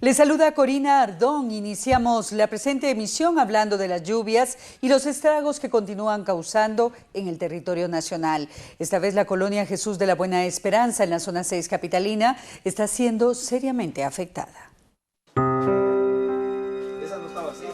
Les saluda Corina Ardón. Iniciamos la presente emisión hablando de las lluvias y los estragos que continúan causando en el territorio nacional. Esta vez la colonia Jesús de la Buena Esperanza en la zona 6 capitalina está siendo seriamente afectada. Esa no estaba así.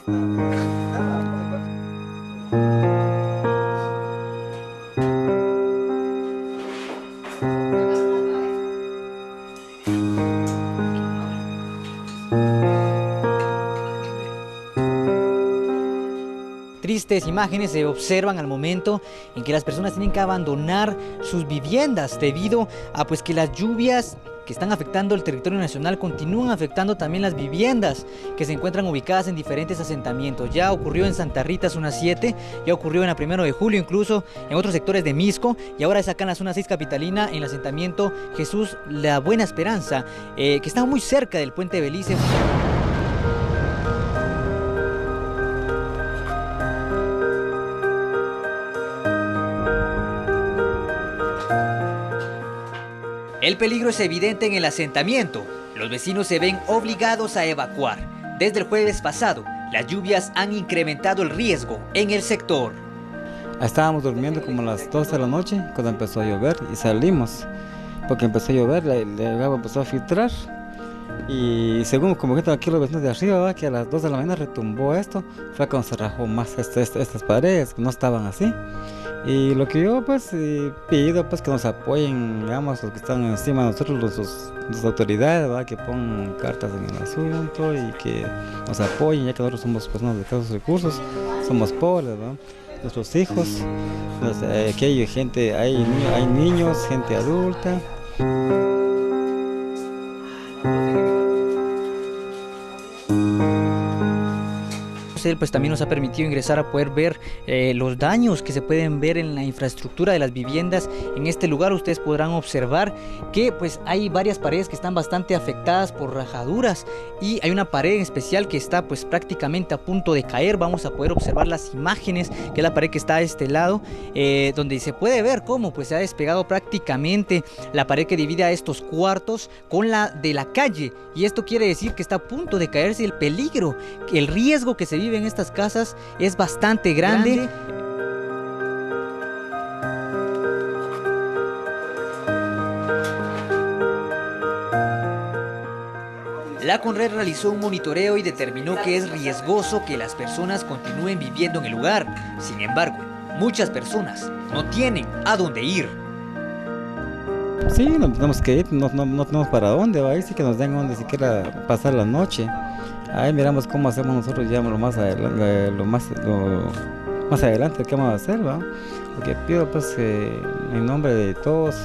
Tristes imágenes se observan al momento en que las personas tienen que abandonar sus viviendas debido a que las lluvias que están afectando el territorio nacional continúan afectando también las viviendas que se encuentran ubicadas en diferentes asentamientos. Ya ocurrió en Santa Rita, zona 7, ya ocurrió en la 1 de julio, incluso en otros sectores de Misco, y ahora es acá en la zona 6 capitalina, en el asentamiento Jesús la Buena Esperanza, que está muy cerca del puente de Belice. El peligro es evidente en el asentamiento. Los vecinos se ven obligados a evacuar. Desde el jueves pasado, las lluvias han incrementado el riesgo en el sector. Estábamos durmiendo como a las 12 de la noche cuando empezó a llover y salimos. Porque empezó a llover, el agua empezó a filtrar. Y según como que aquí los vecinos de arriba, que a las 2 de la mañana retumbó esto, fue cuando se rajó más estas paredes, que no estaban así. Y lo que yo pido que nos apoyen, digamos, los que están encima de nosotros, las autoridades, ¿verdad? Que pongan cartas en el asunto y que nos apoyen, ya que nosotros somos personas de escasos recursos, somos pobres, ¿verdad? Nuestros hijos, aquí hay gente, hay niños, gente adulta. Él también nos ha permitido ingresar a poder ver los daños que se pueden ver en la infraestructura de las viviendas en este lugar. Ustedes podrán observar que hay varias paredes que están bastante afectadas por rajaduras y hay una pared en especial que está prácticamente a punto de caer. Vamos a poder observar las imágenes, que es la pared que está a este lado, donde se puede ver cómo se ha despegado prácticamente la pared que divide a estos cuartos con la de la calle, y esto quiere decir que está a punto de caerse. El peligro, el riesgo que se vive en estas casas es bastante grande. La Conred realizó un monitoreo y determinó que es riesgoso que las personas continúen viviendo en el lugar. Sin embargo, muchas personas no tienen a dónde ir. Sí, no tenemos que ir, no tenemos para dónde, ahí sí que nos den donde siquiera pasar la noche. Ahí miramos cómo hacemos nosotros ya lo más adelante que vamos a hacer, ¿va? Porque pido en nombre de todos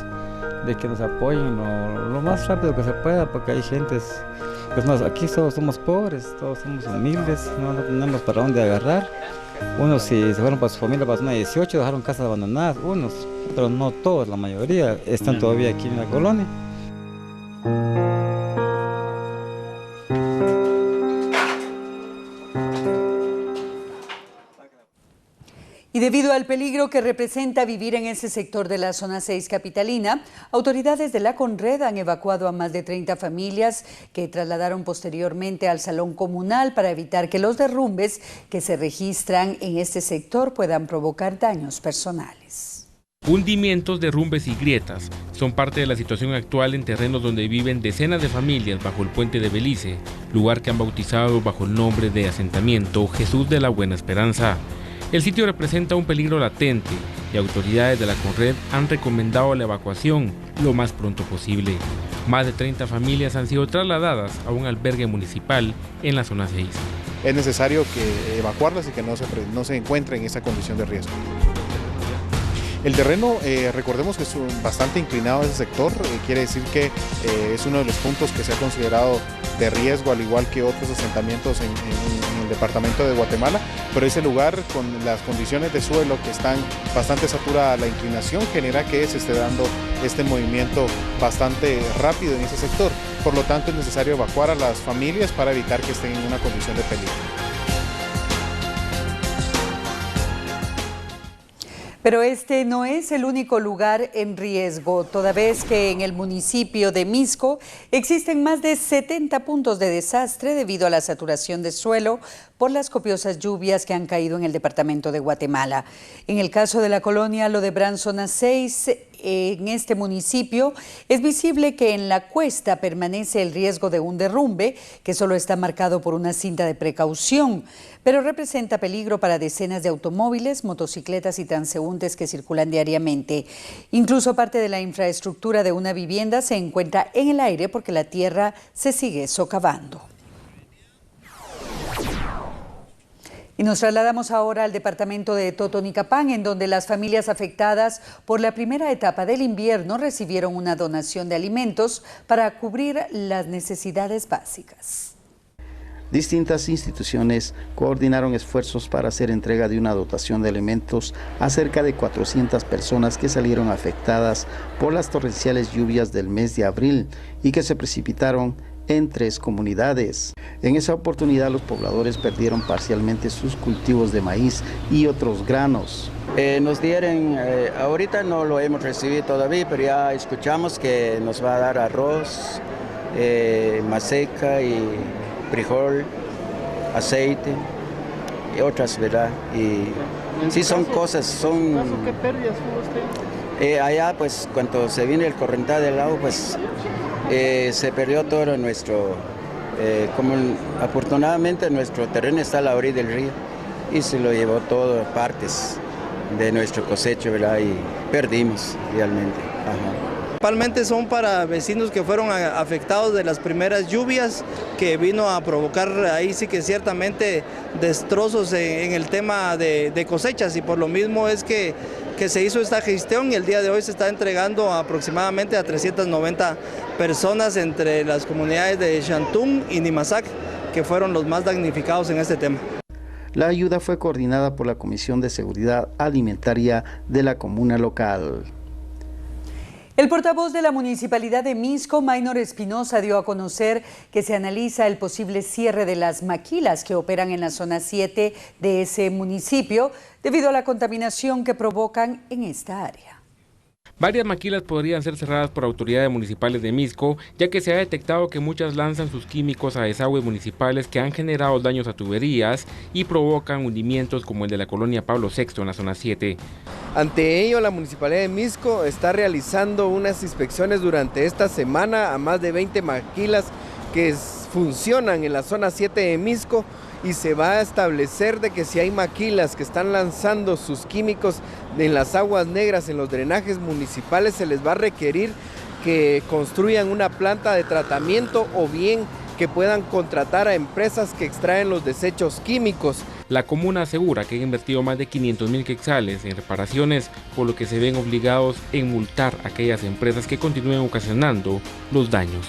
de que nos apoyen lo más rápido que se pueda, porque hay gentes, aquí todos somos pobres, todos somos humildes, no tenemos para dónde agarrar. Unos si se fueron para su familia, para zona 18, dejaron casas abandonadas, unos, pero no todos, la mayoría están todavía aquí en la colonia. Y debido al peligro que representa vivir en ese sector de la zona 6 capitalina, autoridades de la Conred han evacuado a más de 30 familias que trasladaron posteriormente al salón comunal para evitar que los derrumbes que se registran en este sector puedan provocar daños personales. Hundimientos, derrumbes y grietas son parte de la situación actual en terrenos donde viven decenas de familias bajo el puente de Belice, lugar que han bautizado bajo el nombre de asentamiento Jesús de la Buena Esperanza. El sitio representa un peligro latente y autoridades de la Conred han recomendado la evacuación lo más pronto posible. Más de 30 familias han sido trasladadas a un albergue municipal en la zona 6. Es necesario evacuarlas y que no se encuentren en esa condición de riesgo. El terreno, recordemos que es bastante inclinado ese sector, quiere decir que es uno de los puntos que se ha considerado de riesgo, al igual que otros asentamientos en el departamento de Guatemala, pero ese lugar con las condiciones de suelo que están bastante saturada, la inclinación genera que se esté dando este movimiento bastante rápido en ese sector, por lo tanto es necesario evacuar a las familias para evitar que estén en una condición de peligro. Pero este no es el único lugar en riesgo, toda vez que en el municipio de Misco existen más de 70 puntos de desastre debido a la saturación de suelo por las copiosas lluvias que han caído en el departamento de Guatemala. En el caso de la colonia Lodebrán Zona 6, en este municipio es visible que en la cuesta permanece el riesgo de un derrumbe que solo está marcado por una cinta de precaución, pero representa peligro para decenas de automóviles, motocicletas y transeúntes que circulan diariamente. Incluso parte de la infraestructura de una vivienda se encuentra en el aire porque la tierra se sigue socavando. Y nos trasladamos ahora al departamento de Totonicapán, en donde las familias afectadas por la primera etapa del invierno recibieron una donación de alimentos para cubrir las necesidades básicas. Distintas instituciones coordinaron esfuerzos para hacer entrega de una dotación de alimentos a cerca de 400 personas que salieron afectadas por las torrenciales lluvias del mes de abril y que se precipitaron en 3 comunidades. En esa oportunidad los pobladores perdieron parcialmente sus cultivos de maíz y otros granos. Nos dieron, ahorita no lo hemos recibido todavía, pero ya escuchamos que nos va a dar arroz, maseca y frijol, aceite y otras, ¿verdad? Y sí son cosas, son... ¿Qué pérdidas tuvo usted? Allá pues cuando se viene el corrental del lago pues se perdió todo nuestro, como afortunadamente nuestro terreno está a la orilla del río y se lo llevó todo partes de nuestro cosecho, ¿verdad? Y perdimos realmente. Ajá. Principalmente son para vecinos que fueron afectados de las primeras lluvias que vino a provocar ahí sí que ciertamente destrozos en el tema de cosechas, y por lo mismo es que se hizo esta gestión y el día de hoy se está entregando aproximadamente a 390 personas entre las comunidades de Xantún y Nimasac, que fueron los más damnificados en este tema. La ayuda fue coordinada por la Comisión de Seguridad Alimentaria de la comuna local. El portavoz de la Municipalidad de Misco, Maynor Espinosa, dio a conocer que se analiza el posible cierre de las maquilas que operan en la zona 7 de ese municipio debido a la contaminación que provocan en esta área. Varias maquilas podrían ser cerradas por autoridades municipales de Misco, ya que se ha detectado que muchas lanzan sus químicos a desagües municipales que han generado daños a tuberías y provocan hundimientos como el de la colonia Pablo VI en la zona 7. Ante ello, la Municipalidad de Misco está realizando unas inspecciones durante esta semana a más de 20 maquilas que funcionan en la zona 7 de Misco, y se va a establecer de que si hay maquilas que están lanzando sus químicos en las aguas negras en los drenajes municipales, se les va a requerir que construyan una planta de tratamiento o bien que puedan contratar a empresas que extraen los desechos químicos. La comuna asegura que ha invertido más de 500,000 quetzales en reparaciones, por lo que se ven obligados en multar a aquellas empresas que continúen ocasionando los daños.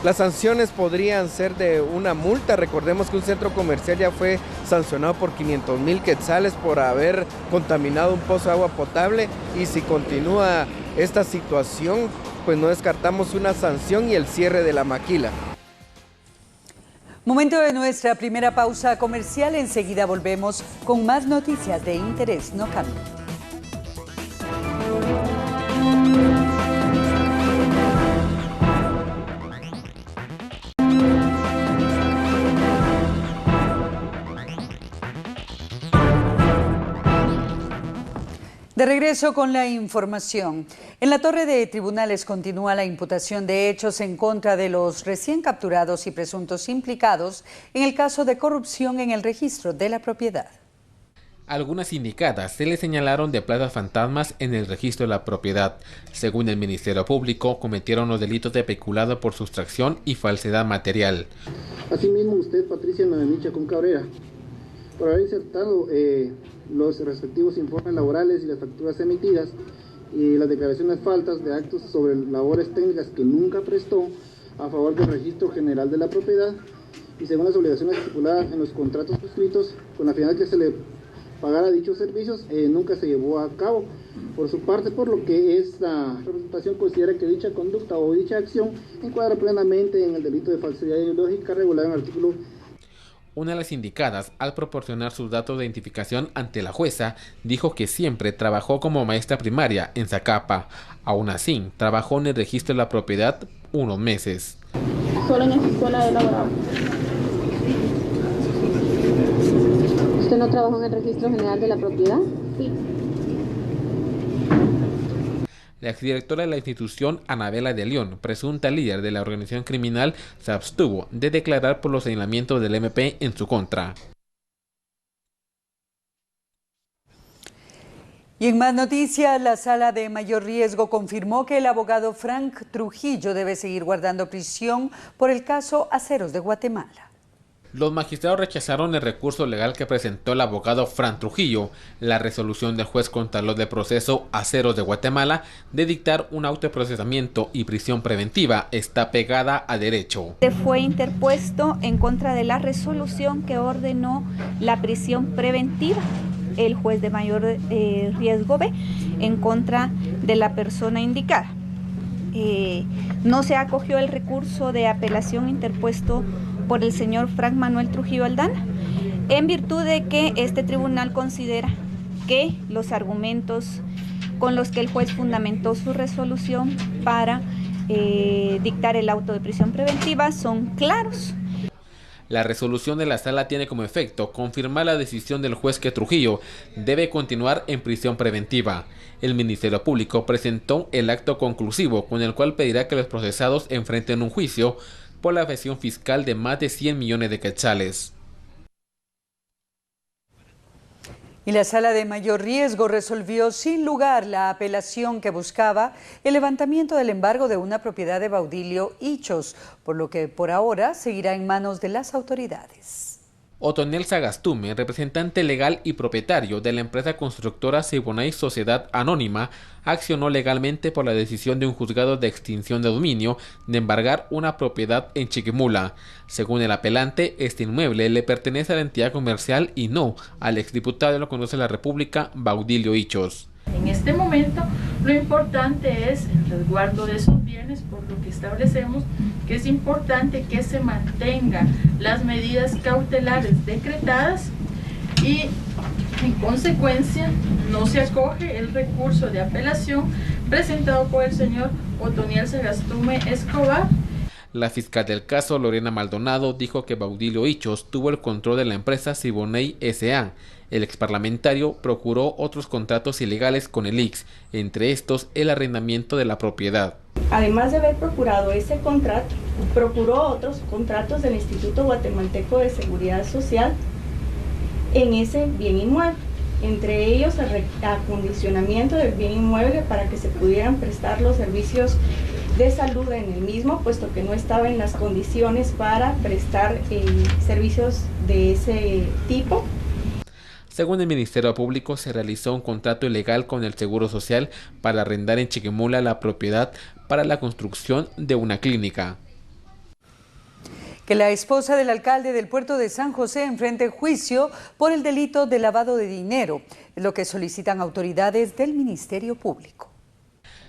Las sanciones podrían ser de una multa. Recordemos que un centro comercial ya fue sancionado por 500,000 quetzales por haber contaminado un pozo de agua potable, y si continúa esta situación, pues no descartamos una sanción y el cierre de la maquila. Momento de nuestra primera pausa comercial. Enseguida volvemos con más noticias de interés. No cambie. De regreso con la información. En la torre de tribunales continúa la imputación de hechos en contra de los recién capturados y presuntos implicados en el caso de corrupción en el registro de la propiedad. Algunas sindicatas se les señalaron de plazas fantasmas en el registro de la propiedad. Según el Ministerio Público, cometieron los delitos de peculado por sustracción y falsedad material. Asimismo, usted, Patricia Noemí Chacón Cabrera, por haber insertado los respectivos informes laborales y las facturas emitidas y las declaraciones faltas de actos sobre labores técnicas que nunca prestó a favor del registro general de la propiedad y según las obligaciones estipuladas en los contratos suscritos con la finalidad que se le pagara dichos servicios, nunca se llevó a cabo por su parte, por lo que esta representación considera que dicha conducta o dicha acción encuadra plenamente en el delito de falsedad ideológica regulado en el artículo Una de las indicadas, al proporcionar sus datos de identificación ante la jueza, dijo que siempre trabajó como maestra primaria en Zacapa. Aún así, trabajó en el registro de la propiedad unos meses. Solo en esa escuela he laborado. ¿Usted no trabajó en el registro general de la propiedad? Sí. La exdirectora de la institución, Anabela de León, presunta líder de la organización criminal, se abstuvo de declarar por los señalamientos del MP en su contra. Y en más noticias, la Sala de Mayor Riesgo confirmó que el abogado Frank Trujillo debe seguir guardando prisión por el caso Aceros de Guatemala. Los magistrados rechazaron el recurso legal que presentó el abogado Frank Trujillo, la resolución del juez Contralor de Proceso Aceros de Guatemala de dictar un auto de procesamiento y prisión preventiva está pegada a derecho. Fue interpuesto en contra de la resolución que ordenó la prisión preventiva, el juez de mayor riesgo B, en contra de la persona indicada. No se acogió el recurso de apelación interpuesto por el señor Frank Manuel Trujillo Aldana, en virtud de que este tribunal considera que los argumentos con los que el juez fundamentó su resolución para dictar el auto de prisión preventiva son claros. La resolución de la sala tiene como efecto confirmar la decisión del juez que Trujillo debe continuar en prisión preventiva. El Ministerio Público presentó el acto conclusivo con el cual pedirá que los procesados enfrenten un juicio por la evasión fiscal de más de 100 millones de quetzales. Y la Sala de Mayor Riesgo resolvió sin lugar la apelación que buscaba el levantamiento del embargo de una propiedad de Baudilio Ichos, por lo que por ahora seguirá en manos de las autoridades. Otoniel Sagastume, representante legal y propietario de la empresa constructora Siboney Sociedad Anónima, accionó legalmente por la decisión de un juzgado de extinción de dominio de embargar una propiedad en Chiquimula. Según el apelante, este inmueble le pertenece a la entidad comercial y no al exdiputado de la Congreso de la República, Baudilio Ichos. En este momento, lo importante es el resguardo de esos bienes, por lo que establecemos que es importante que se mantengan las medidas cautelares decretadas y, en consecuencia, no se acoge el recurso de apelación presentado por el señor Otoniel Sagastume Escobar. La fiscal del caso, Lorena Maldonado, dijo que Baudilio Ichos tuvo el control de la empresa Siboney S.A. El exparlamentario procuró otros contratos ilegales con el IX, entre estos el arrendamiento de la propiedad. Además de haber procurado ese contrato, procuró otros contratos del Instituto Guatemalteco de Seguridad Social en ese bien inmueble, entre ellos el acondicionamiento del bien inmueble para que se pudieran prestar los servicios de salud en el mismo, puesto que no estaba en las condiciones para prestar servicios de ese tipo. Según el Ministerio Público, se realizó un contrato ilegal con el Seguro Social para arrendar en Chiquimula la propiedad para la construcción de una clínica. Que la esposa del alcalde del puerto de San José enfrente juicio por el delito de lavado de dinero, es lo que solicitan autoridades del Ministerio Público.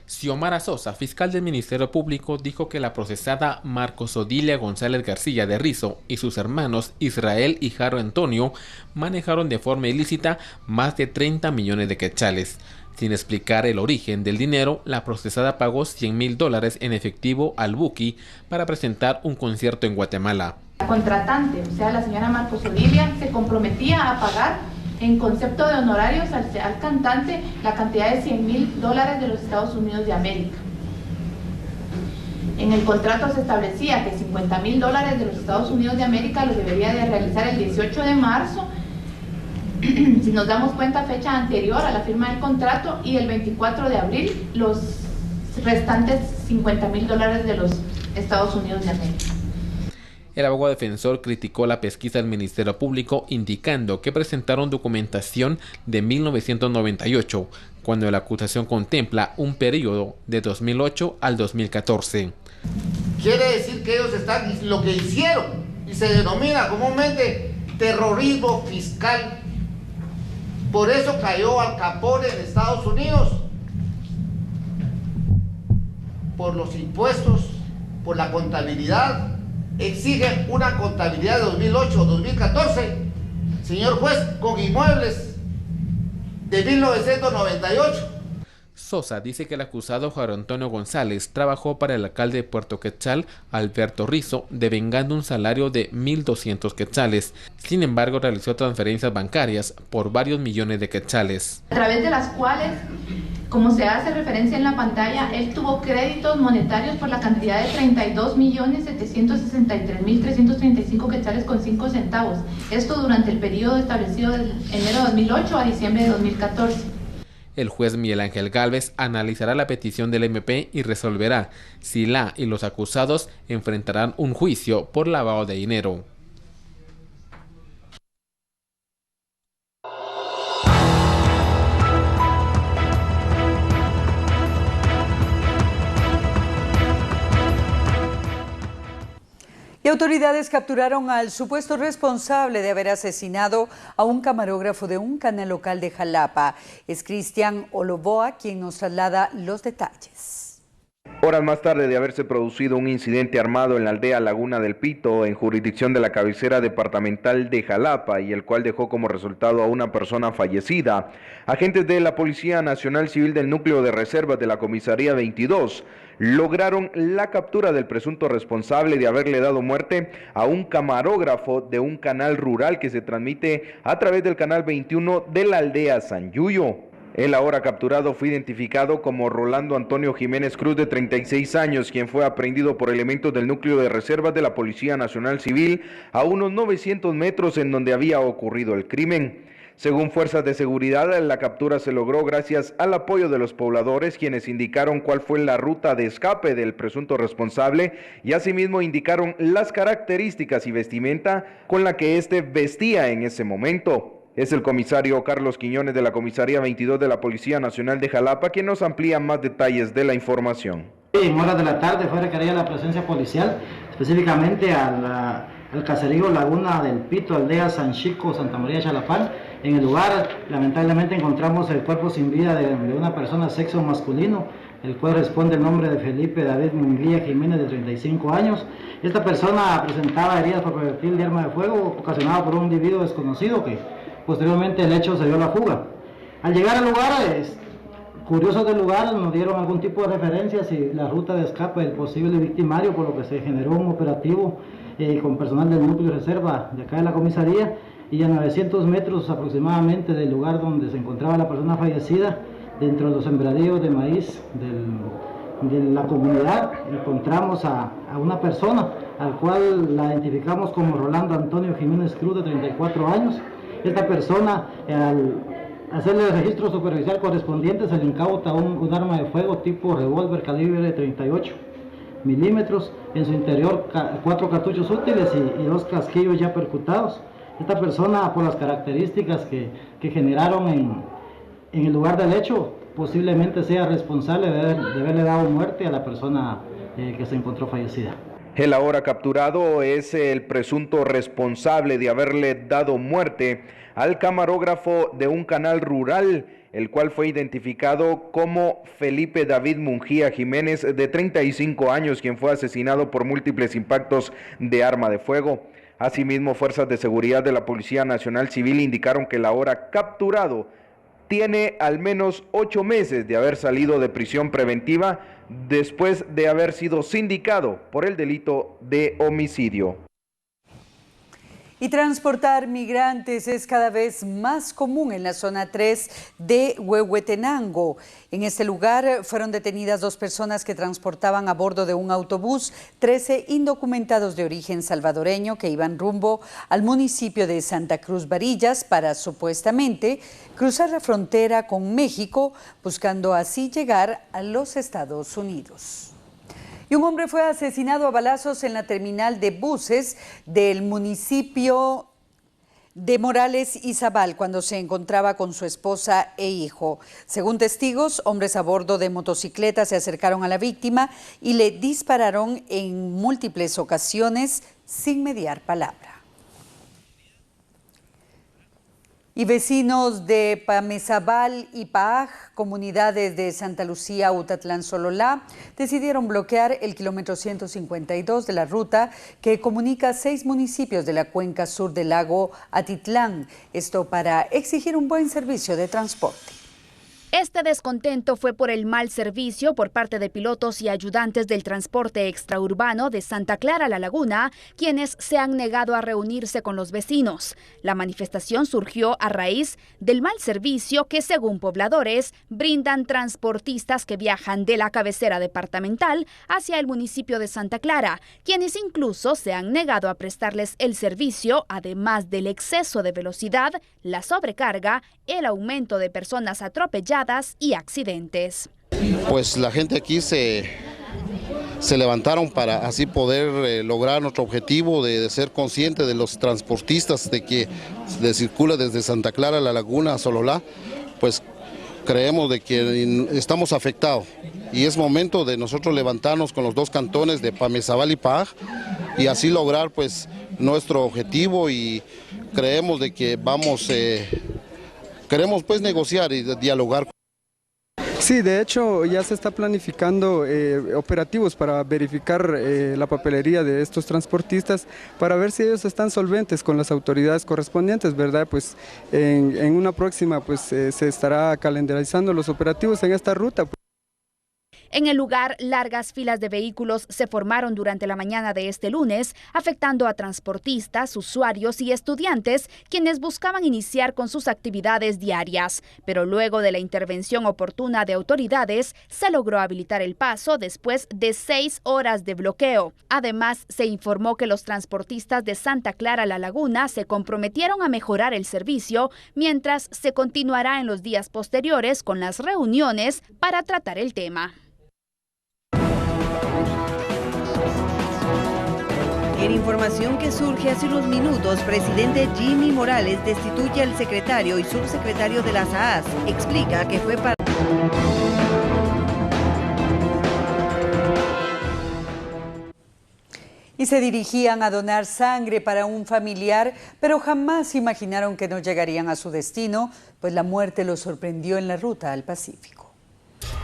Xiomara Sosa, fiscal del Ministerio Público, dijo que la procesada Marcos Odilia González García de Rizo y sus hermanos Israel y Jaro Antonio manejaron de forma ilícita más de 30 millones de quetzales. Sin explicar el origen del dinero, la procesada pagó $100,000 en efectivo al Buki para presentar un concierto en Guatemala. La contratante, o sea la señora Marcos Odilia, se comprometía a pagar en concepto de honorarios al cantante la cantidad de $100,000 de los Estados Unidos de América. En el contrato se establecía que $50,000 de los Estados Unidos de América los debería de realizar el 18 de marzo, si nos damos cuenta, fecha anterior a la firma del contrato, y el 24 de abril los restantes $50,000 de los Estados Unidos de América. El abogado defensor criticó la pesquisa del Ministerio Público, indicando que presentaron documentación de 1998, cuando la acusación contempla un periodo de 2008 al 2014. Quiere decir que ellos están, lo que hicieron, y se denomina comúnmente terrorismo fiscal. Por eso cayó Al Capone en Estados Unidos, por los impuestos, por la contabilidad exige una contabilidad de 2008 o 2014, señor juez, con inmuebles de 1998. Sosa dice que el acusado Jairo Antonio González trabajó para el alcalde de Puerto Quetzal, Alberto Rizo, devengando un salario de 1.200 quetzales. Sin embargo, realizó transferencias bancarias por varios millones de quetzales, a través de las cuales, como se hace referencia en la pantalla, él tuvo créditos monetarios por la cantidad de 32.763.335 quetzales con 5 centavos. Esto durante el periodo establecido de enero de 2008 a diciembre de 2014. El juez Miguel Ángel Gálvez analizará la petición del MP y resolverá si la y los acusados enfrentarán un juicio por lavado de dinero. Y autoridades capturaron al supuesto responsable de haber asesinado a un camarógrafo de un canal local de Jalapa. Es Cristian Oloboa quien nos traslada los detalles. Horas más tarde de haberse producido un incidente armado en la aldea Laguna del Pito, en jurisdicción de la cabecera departamental de Jalapa, y el cual dejó como resultado a una persona fallecida, agentes de la Policía Nacional Civil del Núcleo de Reservas de la Comisaría 22 lograron la captura del presunto responsable de haberle dado muerte a un camarógrafo de un canal rural que se transmite a través del canal 21 de la aldea San Yuyo. El ahora capturado fue identificado como Rolando Antonio Jiménez Cruz, de 36 años, quien fue aprehendido por elementos del Núcleo de Reservas de la Policía Nacional Civil a unos 900 metros en donde había ocurrido el crimen. Según fuerzas de seguridad, la captura se logró gracias al apoyo de los pobladores, quienes indicaron cuál fue la ruta de escape del presunto responsable y asimismo indicaron las características y vestimenta con la que éste vestía en ese momento. Es el comisario Carlos Quiñones de la Comisaría 22 de la Policía Nacional de Jalapa quien nos amplía más detalles de la información. En horas de la tarde fue requerida la presencia policial, específicamente al caserío Laguna del Pito, aldea San Chico, Santa María Chalapal. En el lugar, lamentablemente, encontramos el cuerpo sin vida de una persona sexo masculino, el cual responde el nombre de Felipe David Munguía Jiménez, de 35 años. Esta persona presentaba heridas por proyectil de arma de fuego ocasionado por un individuo desconocido que posteriormente el hecho se dio a la fuga. Al llegar al lugar, curiosos del lugar nos dieron algún tipo de referencias y la ruta de escape del posible victimario, por lo que se generó un operativo con personal del núcleo de reserva de acá de la comisaría, y a 900 metros aproximadamente del lugar donde se encontraba la persona fallecida, dentro de los sembradíos de maíz de la comunidad, encontramos a una persona al cual la identificamos como Rolando Antonio Jiménez Cruz, de 34 años. Esta persona, al hacerle el registro superficial correspondiente, se le incauta un arma de fuego tipo revólver calibre de 38 milímetros, en su interior 4 cartuchos útiles y 2 casquillos ya percutados. Esta persona, por las características que generaron en el lugar del hecho, posiblemente sea responsable de haberle dado muerte a la persona que se encontró fallecida. El ahora capturado es el presunto responsable de haberle dado muerte al camarógrafo de un canal rural, el cual fue identificado como Felipe David Munguía Jiménez, de 35 años, quien fue asesinado por múltiples impactos de arma de fuego. Asimismo, fuerzas de seguridad de la Policía Nacional Civil indicaron que el ahora capturado tiene al menos 8 meses de haber salido de prisión preventiva después de haber sido sindicado por el delito de homicidio. Y transportar migrantes es cada vez más común en la zona 3 de Huehuetenango. En este lugar fueron detenidas 2 personas que transportaban a bordo de un autobús 13 indocumentados de origen salvadoreño que iban rumbo al municipio de Santa Cruz Varillas para supuestamente cruzar la frontera con México, buscando así llegar a los Estados Unidos. Y un hombre fue asesinado a balazos en la terminal de buses del municipio de Morales y Zabal cuando se encontraba con su esposa e hijo. Según testigos, hombres a bordo de motocicletas se acercaron a la víctima y le dispararon en múltiples ocasiones sin mediar palabra. Y vecinos de Pamezabal y Paaj, comunidades de Santa Lucía, Utatlán, Sololá, decidieron bloquear el kilómetro 152 de la ruta que comunica 6 municipios de la cuenca sur del lago Atitlán. Esto para exigir un buen servicio de transporte. Este descontento fue por el mal servicio por parte de pilotos y ayudantes del transporte extraurbano de Santa Clara La Laguna, quienes se han negado a reunirse con los vecinos. La manifestación surgió a raíz del mal servicio que, según pobladores, brindan transportistas que viajan de la cabecera departamental hacia el municipio de Santa Clara, quienes incluso se han negado a prestarles el servicio, además del exceso de velocidad, la sobrecarga, el aumento de personas atropelladas y accidentes. Pues la gente aquí se levantaron para así poder lograr nuestro objetivo de ser conscientes de los transportistas de que circula desde Santa Clara, La Laguna, a Sololá. Pues creemos de que estamos afectados y es momento de nosotros levantarnos con los dos cantones de Pamezabal y Paaj y así lograr pues nuestro objetivo, y creemos de que queremos pues negociar y dialogar. Sí, de hecho ya se está planificando operativos para verificar la papelería de estos transportistas para ver si ellos están solventes con las autoridades correspondientes, ¿verdad? Pues en una próxima pues se estará calendarizando los operativos en esta ruta. En el lugar, largas filas de vehículos se formaron durante la mañana de este lunes, afectando a transportistas, usuarios y estudiantes, quienes buscaban iniciar con sus actividades diarias. Pero luego de la intervención oportuna de autoridades, se logró habilitar el paso después de 6 horas de bloqueo. Además, se informó que los transportistas de Santa Clara La Laguna se comprometieron a mejorar el servicio, mientras se continuará en los días posteriores con las reuniones para tratar el tema. En información que surge hace unos minutos, presidente Jimmy Morales destituye al secretario y subsecretario de las AAS. Explica que fue para... Y se dirigían a donar sangre para un familiar, pero jamás imaginaron que no llegarían a su destino, pues la muerte los sorprendió en la ruta al Pacífico.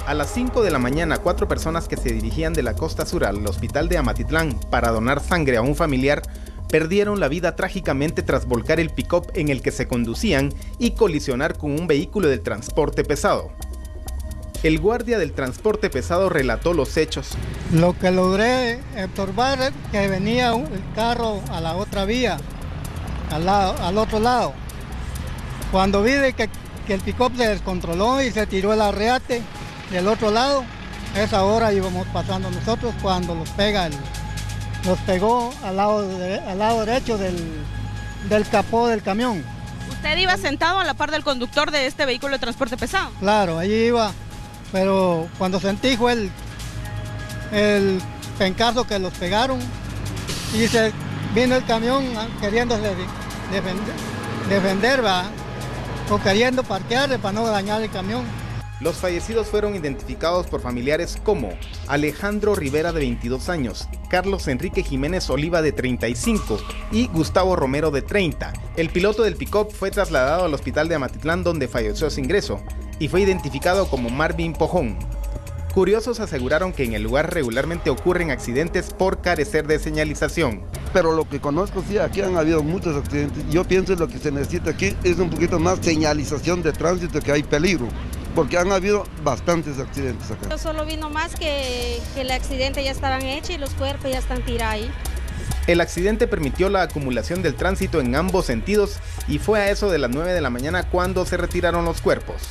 A las 5 de la mañana, 4 personas que se dirigían de la costa sur al hospital de Amatitlán para donar sangre a un familiar perdieron la vida trágicamente tras volcar el pick-up en el que se conducían y colisionar con un vehículo del transporte pesado. El guardia del transporte pesado relató los hechos. Lo que logré observar es que venía el carro a la otra vía, al otro lado. Cuando vi que el pick-up se descontroló y se tiró el arreate del otro lado, a esa hora íbamos pasando nosotros cuando nos pegó al lado derecho del capó del camión. ¿Usted iba sentado a la par del conductor de este vehículo de transporte pesado? Claro, allí iba, pero cuando sentí fue el pencazo que los pegaron y se vino el camión queriéndose defender, ¿va? O queriendo parquear para no dañar el camión. Los fallecidos fueron identificados por familiares como Alejandro Rivera, de 22 años, Carlos Enrique Jiménez Oliva, de 35 y Gustavo Romero, de 30. El piloto del pick-up fue trasladado al hospital de Amatitlán, donde falleció a su ingreso, y fue identificado como Marvin Pojón. Curiosos aseguraron que en el lugar regularmente ocurren accidentes por carecer de señalización. Pero lo que conozco, sí, aquí han habido muchos accidentes. Yo pienso que lo que se necesita aquí es un poquito más señalización de tránsito, que hay peligro, porque han habido bastantes accidentes acá. Solo vino más que el accidente ya estaban hechos y los cuerpos ya están tirados ahí. El accidente permitió la acumulación del tránsito en ambos sentidos y fue a eso de las 9 de la mañana cuando se retiraron los cuerpos.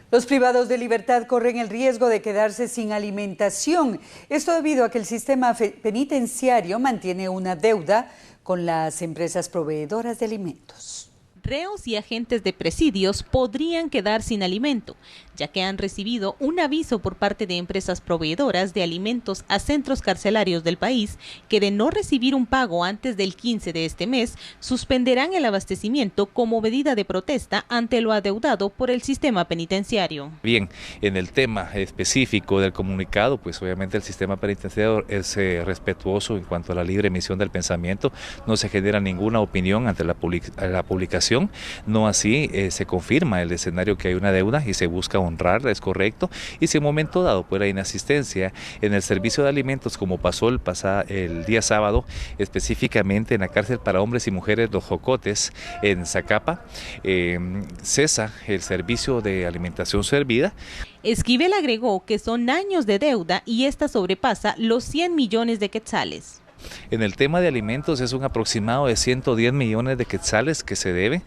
Los privados de libertad corren el riesgo de quedarse sin alimentación. Esto debido a que el sistema penitenciario mantiene una deuda con las empresas proveedoras de alimentos. reos y agentes de presidios podrían quedar sin alimento, ya que han recibido un aviso por parte de empresas proveedoras de alimentos a centros carcelarios del país que de no recibir un pago antes del 15 de este mes, suspenderán el abastecimiento como medida de protesta ante lo adeudado por el sistema penitenciario. Bien, en el tema específico del comunicado, pues obviamente el sistema penitenciario es respetuoso en cuanto a la libre emisión del pensamiento, no se genera ninguna opinión ante la publicación, no así se confirma el escenario que hay una deuda y se busca honrarla, es correcto, y si en un momento dado pues la inasistencia en el servicio de alimentos, como pasó el día sábado, específicamente en la cárcel para hombres y mujeres Los Jocotes en Zacapa, cesa el servicio de alimentación servida. Esquivel agregó que son años de deuda y esta sobrepasa los 100 millones de quetzales. En el tema de alimentos es un aproximado de 110 millones de quetzales que se debe,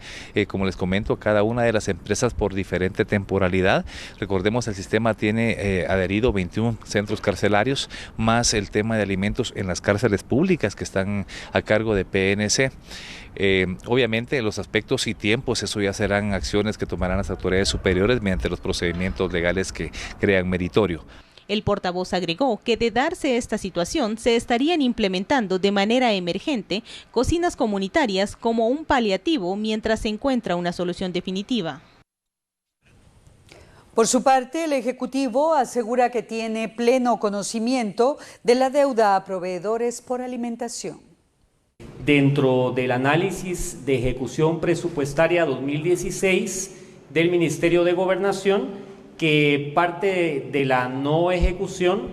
como les comento, a cada una de las empresas por diferente temporalidad. Recordemos, el sistema tiene adherido 21 centros carcelarios, más el tema de alimentos en las cárceles públicas que están a cargo de PNC. Obviamente los aspectos y tiempos, eso ya serán acciones que tomarán las autoridades superiores mediante los procedimientos legales que crean meritorio. El portavoz agregó que de darse esta situación se estarían implementando de manera emergente cocinas comunitarias como un paliativo mientras se encuentra una solución definitiva. Por su parte, el Ejecutivo asegura que tiene pleno conocimiento de la deuda a proveedores por alimentación. Dentro del análisis de ejecución presupuestaria 2016 del Ministerio de Gobernación, que parte de la no ejecución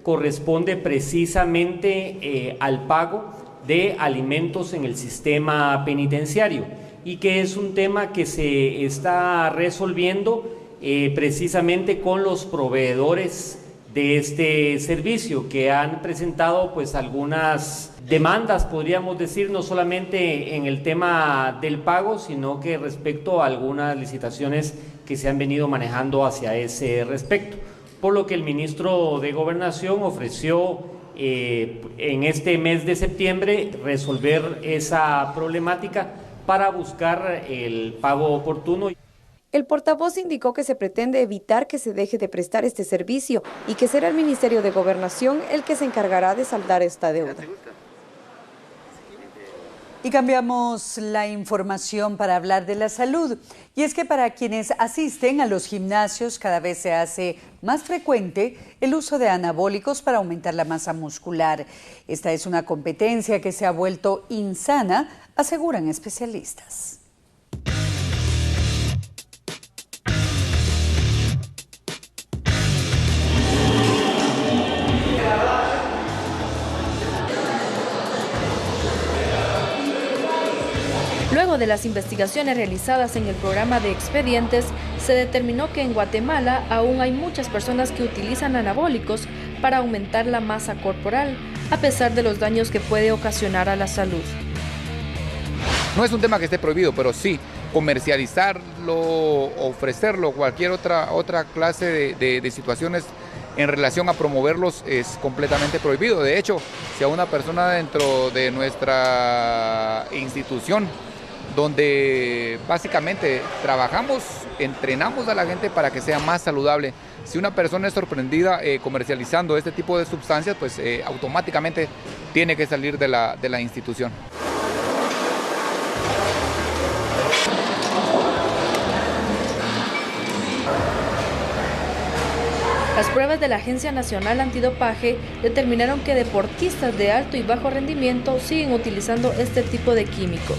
corresponde precisamente al pago de alimentos en el sistema penitenciario y que es un tema que se está resolviendo precisamente con los proveedores de este servicio, que han presentado pues algunas demandas, podríamos decir, no solamente en el tema del pago, sino que respecto a algunas licitaciones que se han venido manejando hacia ese respecto, por lo que el ministro de Gobernación ofreció en este mes de septiembre resolver esa problemática para buscar el pago oportuno. El portavoz indicó que se pretende evitar que se deje de prestar este servicio y que será el Ministerio de Gobernación el que se encargará de saldar esta deuda. Y cambiamos la información para hablar de la salud. Y es que para quienes asisten a los gimnasios cada vez se hace más frecuente el uso de anabólicos para aumentar la masa muscular. Esta es una competencia que se ha vuelto insana, aseguran especialistas. Luego de las investigaciones realizadas en el programa de expedientes, se determinó que en Guatemala aún hay muchas personas que utilizan anabólicos para aumentar la masa corporal, a pesar de los daños que puede ocasionar a la salud. No es un tema que esté prohibido, pero sí comercializarlo, ofrecerlo, cualquier otra clase de situaciones en relación a promoverlos es completamente prohibido. De hecho, si a una persona dentro de nuestra institución, donde básicamente trabajamos, entrenamos a la gente para que sea más saludable, si una persona es sorprendida comercializando este tipo de sustancias, pues automáticamente tiene que salir de la institución. Las pruebas de la Agencia Nacional Antidopaje determinaron que deportistas de alto y bajo rendimiento siguen utilizando este tipo de químicos.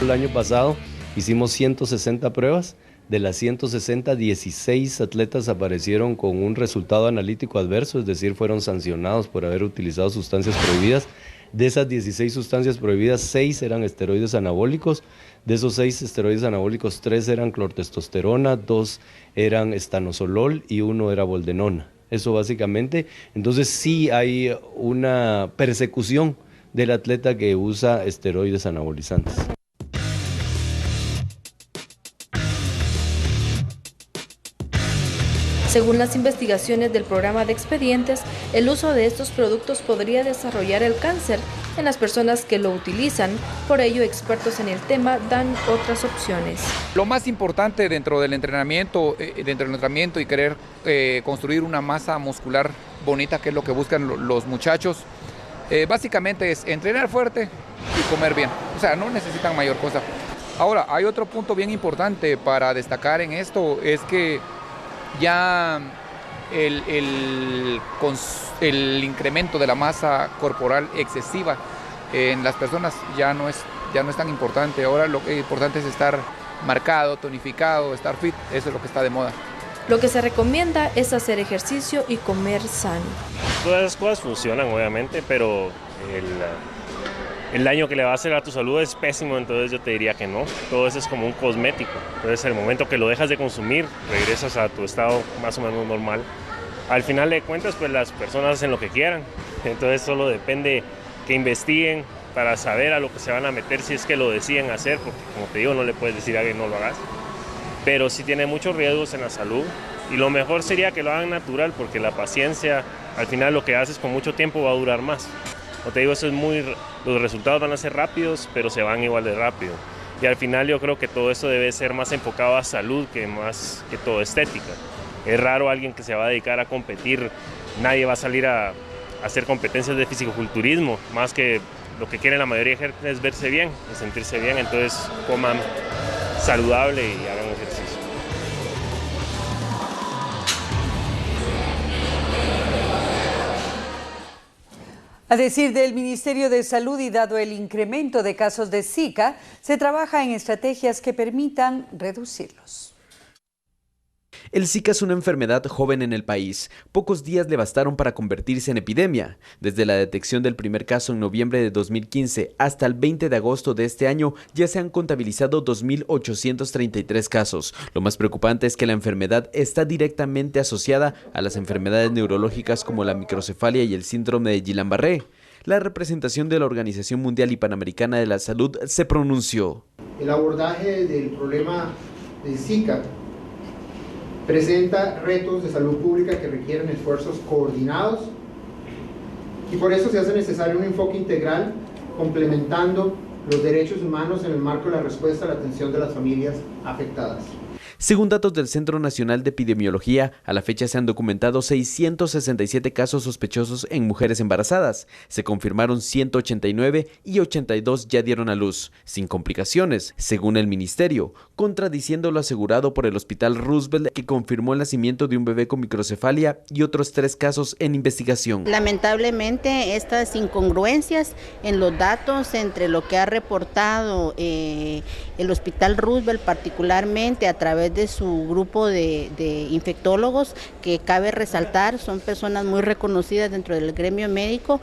El año pasado hicimos 160 pruebas. De las 160, 16 atletas aparecieron con un resultado analítico adverso, es decir, fueron sancionados por haber utilizado sustancias prohibidas. De esas 16 sustancias prohibidas, 6 eran esteroides anabólicos. De esos 6 esteroides anabólicos, 3 eran clortestosterona, 2 eran estanosolol y 1 era boldenona. Eso básicamente. Entonces sí hay una persecución del atleta que usa esteroides anabolizantes. Según las investigaciones del programa de expedientes, el uso de estos productos podría desarrollar el cáncer en las personas que lo utilizan. Por ello, expertos en el tema dan otras opciones. Lo más importante dentro del entrenamiento y querer construir una masa muscular bonita, que es lo que buscan los muchachos, básicamente es entrenar fuerte y comer bien. O sea, no necesitan mayor cosa. Ahora, hay otro punto bien importante para destacar en esto, es que ya el incremento de la masa corporal excesiva en las personas ya no es tan importante. Ahora lo que es importante es estar marcado, tonificado, estar fit, eso es lo que está de moda. Lo que se recomienda es hacer ejercicio y comer sano. Todas esas cosas funcionan obviamente, pero el daño que le va a hacer a tu salud es pésimo, entonces yo te diría que no. Todo eso es como un cosmético. Entonces el momento que lo dejas de consumir, regresas a tu estado más o menos normal. Al final de cuentas, pues las personas hacen lo que quieran. Entonces solo depende que investiguen para saber a lo que se van a meter si es que lo deciden hacer, porque como te digo, no le puedes decir a alguien no lo hagas. Pero sí tiene muchos riesgos en la salud y lo mejor sería que lo hagan natural, porque la paciencia, al final lo que haces con mucho tiempo va a durar más. Como te digo, los resultados van a ser rápidos, pero se van igual de rápido. Y al final yo creo que todo esto debe ser más enfocado a salud que más que todo estética. Es raro alguien que se va a dedicar a competir, nadie va a salir a hacer competencias de fisicoculturismo, más que lo que quiere la mayoría de gente es verse bien, es sentirse bien, entonces coman saludable y hagan ejercicio. A decir del Ministerio de Salud y dado el incremento de casos de Zika, se trabaja en estrategias que permitan reducirlos. El Zika es una enfermedad joven en el país. Pocos días le bastaron para convertirse en epidemia. Desde la detección del primer caso en noviembre de 2015 hasta el 20 de agosto de este año, ya se han contabilizado 2.833 casos. Lo más preocupante es que la enfermedad está directamente asociada a las enfermedades neurológicas como la microcefalia y el síndrome de Guillain-Barré. La representación de la Organización Mundial y Panamericana de la Salud se pronunció. El abordaje del problema de Zika presenta retos de salud pública que requieren esfuerzos coordinados y por eso se hace necesario un enfoque integral complementando los derechos humanos en el marco de la respuesta a la atención de las familias afectadas. Según datos del Centro Nacional de Epidemiología, a la fecha se han documentado 667 casos sospechosos en mujeres embarazadas. Se confirmaron 189 y 82 ya dieron a luz, sin complicaciones, según el ministerio, contradiciendo lo asegurado por el Hospital Roosevelt, que confirmó el nacimiento de un bebé con microcefalia y otros 3 casos en investigación. Lamentablemente, estas incongruencias en los datos entre lo que ha reportado el Hospital Roosevelt, particularmente a través de su grupo de infectólogos, que cabe resaltar, son personas muy reconocidas dentro del gremio médico,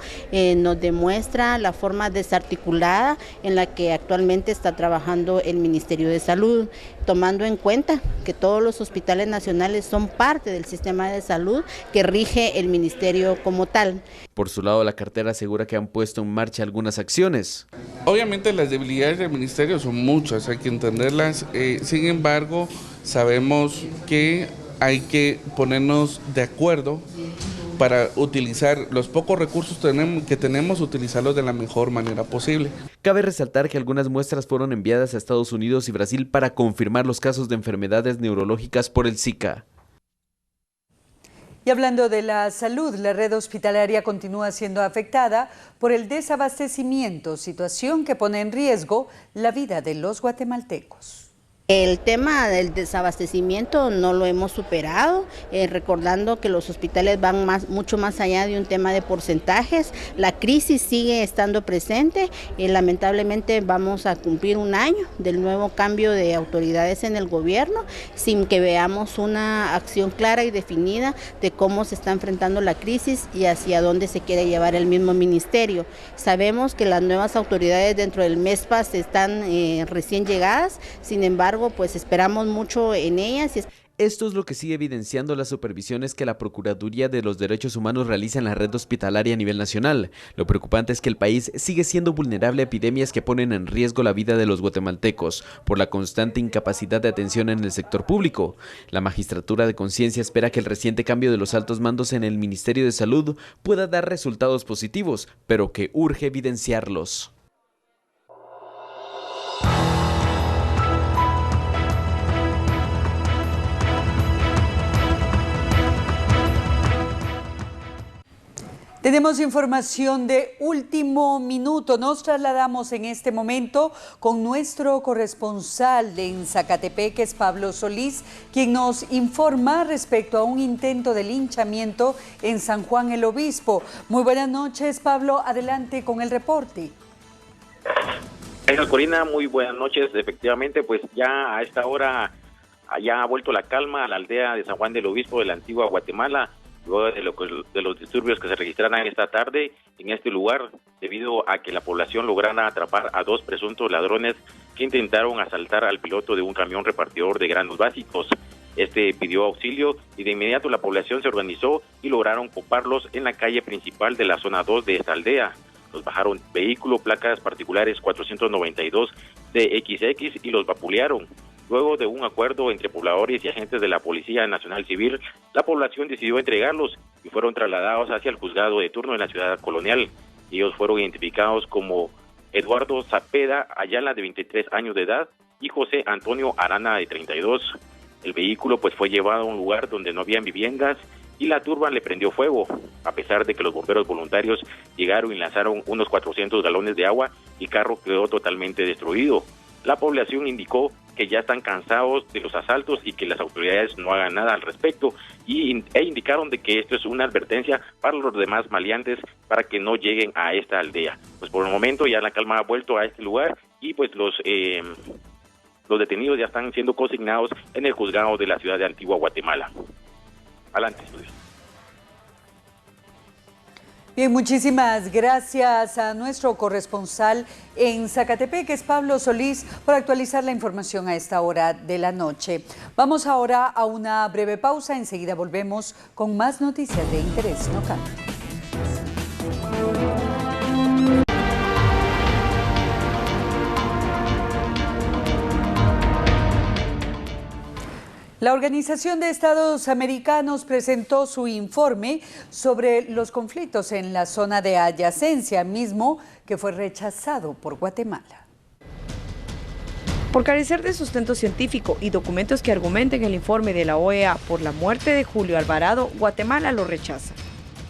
nos demuestra la forma desarticulada en la que actualmente está trabajando el Ministerio de Salud, tomando en cuenta que todos los hospitales nacionales son parte del sistema de salud que rige el ministerio como tal. Por su lado, la cartera asegura que han puesto en marcha algunas acciones. Obviamente las debilidades del ministerio son muchas, hay que entenderlas, sin embargo sabemos que hay que ponernos de acuerdo para utilizar los pocos recursos que tenemos, utilizarlos de la mejor manera posible. Cabe resaltar que algunas muestras fueron enviadas a Estados Unidos y Brasil para confirmar los casos de enfermedades neurológicas por el Zika. Y hablando de la salud, la red hospitalaria continúa siendo afectada por el desabastecimiento, situación que pone en riesgo la vida de los guatemaltecos. El tema del desabastecimiento no lo hemos superado, recordando que los hospitales van mucho más allá de un tema de porcentajes. La crisis sigue estando presente y lamentablemente vamos a cumplir un año del nuevo cambio de autoridades en el gobierno sin que veamos una acción clara y definida de cómo se está enfrentando la crisis y hacia dónde se quiere llevar el mismo ministerio. Sabemos que las nuevas autoridades dentro del MESPAS están recién llegadas, sin embargo, pues esperamos mucho en ellas. Esto es lo que sigue evidenciando las supervisiones que la Procuraduría de los Derechos Humanos realiza en la red hospitalaria a nivel nacional. Lo preocupante es que el país sigue siendo vulnerable a epidemias que ponen en riesgo la vida de los guatemaltecos por la constante incapacidad de atención en el sector público. La Magistratura de Conciencia espera que el reciente cambio de los altos mandos en el Ministerio de Salud pueda dar resultados positivos, pero que urge evidenciarlos. Tenemos información de último minuto. Nos trasladamos en este momento con nuestro corresponsal en Zacatepec, que es Pablo Solís, quien nos informa respecto a un intento de linchamiento en San Juan el Obispo. Muy buenas noches, Pablo. Adelante con el reporte. Corina, muy buenas noches. Efectivamente, pues ya a esta hora ya ha vuelto la calma a la aldea de San Juan del Obispo de la antigua Guatemala, luego de los disturbios que se registraron esta tarde en este lugar, debido a que la población lograra atrapar a 2 presuntos ladrones que intentaron asaltar al piloto de un camión repartidor de granos básicos. Este pidió auxilio y de inmediato la población se organizó y lograron coparlos en la calle principal de la zona 2 de esta aldea. Los bajaron vehículo, placas particulares 492 DXX y los vapulearon. Luego de un acuerdo entre pobladores y agentes de la Policía Nacional Civil, la población decidió entregarlos y fueron trasladados hacia el juzgado de turno en la ciudad colonial. Ellos fueron identificados como Eduardo Zapeda Ayala, de 23 años de edad, y José Antonio Arana, de 32. El vehículo pues fue llevado a un lugar donde no habían viviendas y la turba le prendió fuego, a pesar de que los bomberos voluntarios llegaron y lanzaron unos 400 galones de agua. El carro quedó totalmente destruido. La población indicó que ya están cansados de los asaltos y que las autoridades no hagan nada al respecto, e indicaron de que esto es una advertencia para los demás maleantes para que no lleguen a esta aldea. Pues por el momento ya la calma ha vuelto a este lugar y pues los detenidos ya están siendo consignados en el juzgado de la ciudad de Antigua Guatemala. Adelante, estudio. Bien, muchísimas gracias a nuestro corresponsal en Zacatepec, que es Pablo Solís, por actualizar la información a esta hora de la noche. Vamos ahora a una breve pausa, enseguida volvemos con más noticias de interés local. La Organización de Estados Americanos presentó su informe sobre los conflictos en la zona de adyacencia, mismo que fue rechazado por Guatemala. Por carecer de sustento científico y documentos que argumenten el informe de la OEA por la muerte de Julio Alvarado, Guatemala lo rechaza.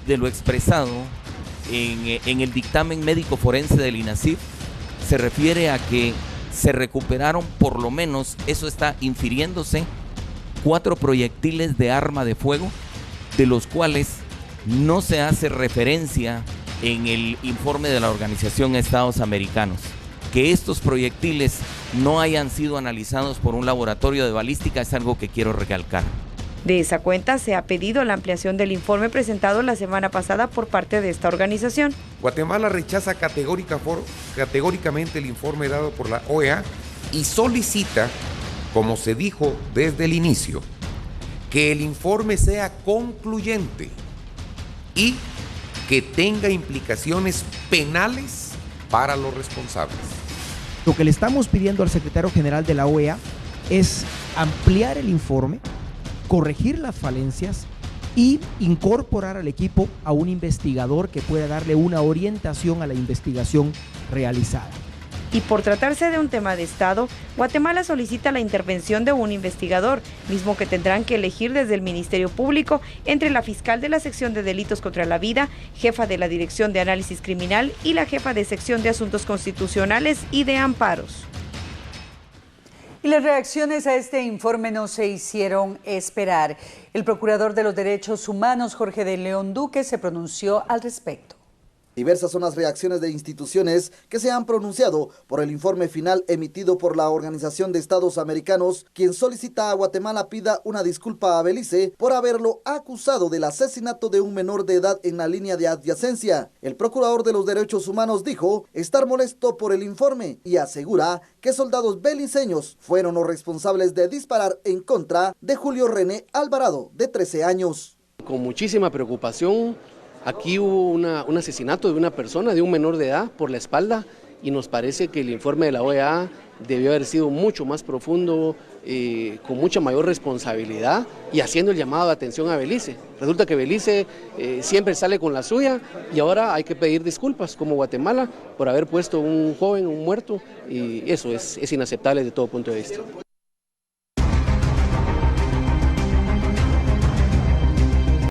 De lo expresado en el dictamen médico forense del INACIF, se refiere a que se recuperaron, por lo menos, eso está infiriéndose, 4 proyectiles de arma de fuego, de los cuales no se hace referencia en el informe de la Organización de Estados Americanos. Que estos proyectiles no hayan sido analizados por un laboratorio de balística es algo que quiero recalcar. De esa cuenta se ha pedido la ampliación del informe presentado la semana pasada por parte de esta organización. Guatemala rechaza categóricamente el informe dado por la OEA y solicita, como se dijo desde el inicio, que el informe sea concluyente y que tenga implicaciones penales para los responsables. Lo que le estamos pidiendo al secretario general de la OEA es ampliar el informe, corregir las falencias y incorporar al equipo a un investigador que pueda darle una orientación a la investigación realizada. Y por tratarse de un tema de Estado, Guatemala solicita la intervención de un investigador, mismo que tendrán que elegir desde el Ministerio Público entre la fiscal de la sección de delitos contra la vida, jefa de la Dirección de Análisis Criminal y la jefa de sección de Asuntos Constitucionales y de Amparos. Y las reacciones a este informe no se hicieron esperar. El procurador de los Derechos Humanos, Jorge de León Duque, se pronunció al respecto. Diversas son las reacciones de instituciones que se han pronunciado por el informe final emitido por la Organización de Estados Americanos, quien solicita a Guatemala pida una disculpa a Belice por haberlo acusado del asesinato de un menor de edad en la línea de adyacencia. El procurador de los derechos humanos dijo estar molesto por el informe y asegura que soldados beliceños fueron los responsables de disparar en contra de Julio René Alvarado, de 13 años. Con muchísima preocupación, aquí hubo un asesinato de una persona, de un menor de edad, por la espalda, y nos parece que el informe de la OEA debió haber sido mucho más profundo, con mucha mayor responsabilidad y haciendo el llamado de atención a Belice. Resulta que Belice siempre sale con la suya y ahora hay que pedir disculpas como Guatemala por haber puesto un joven, un muerto, y eso es inaceptable desde todo punto de vista.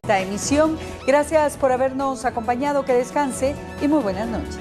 Esta emisión, gracias por habernos acompañado, que descanse y muy buenas noches.